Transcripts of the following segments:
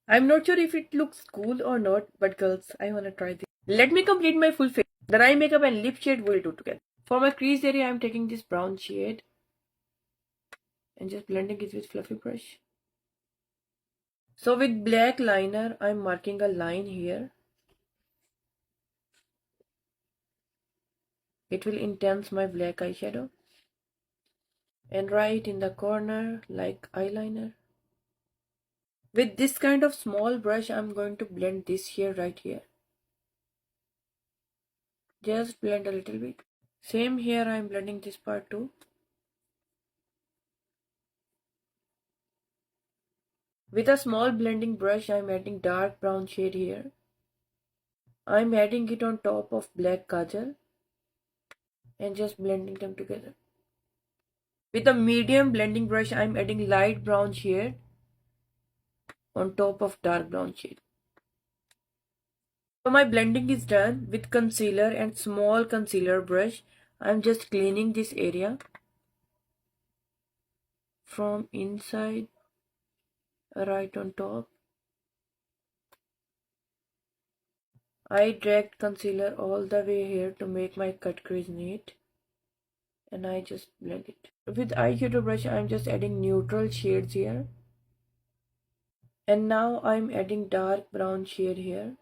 I'm not sure if it looks cool or not, but girls, I wanna try this. Let me complete my full face. The eye makeup and lip shade we'll do together. For my crease area, I'm taking this brown shade and just blending it with fluffy brush. So with black liner, I'm marking a line here. It will intense my black eyeshadow. And right in the corner, like eyeliner. With this kind of small brush, I'm going to blend this here, right here. Just blend a little bit. Same here, I'm blending this part too. With a small blending brush, I'm adding dark brown shade here. I'm adding it on top of black kajal and just blending them together. With a medium blending brush, I'm adding light brown shade on top of dark brown shade. So my blending is done. With concealer and small concealer brush, I'm just cleaning this area from inside right on top. I dragged concealer all the way here to make my cut crease neat, and I just blend it. With eyeshadow brush, I'm just adding neutral shades here, and now I'm adding dark brown shade here,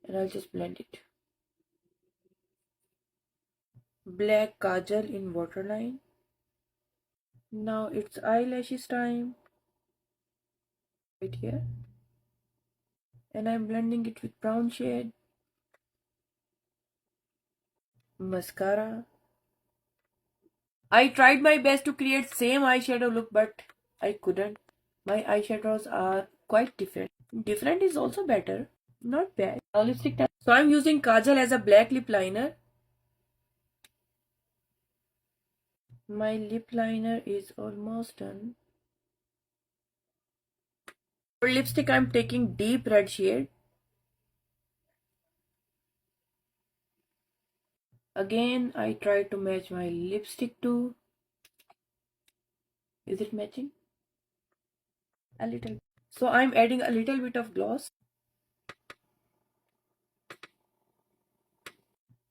and I'll just blend it. Black kajal in waterline. Now it's eyelashes time. Right here, and I'm blending it with brown shade. Mascara. I tried my best to create same eyeshadow look, but I couldn't. My eyeshadows are quite different. Different is also better. Not bad. Now lipstick time. So I'm using kajal as a black lip liner. My lip liner is almost done. For lipstick, I'm taking deep red shade. Again, I try to match my lipstick too. Is it matching? A little. So I'm adding a little bit of gloss.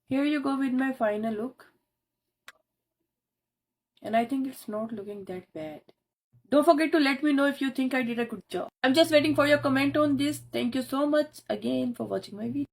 Here you go with my final look. And I think it's not looking that bad. Don't forget to let me know if you think I did a good job. I'm just waiting for your comment on this. Thank you so much again for watching my video.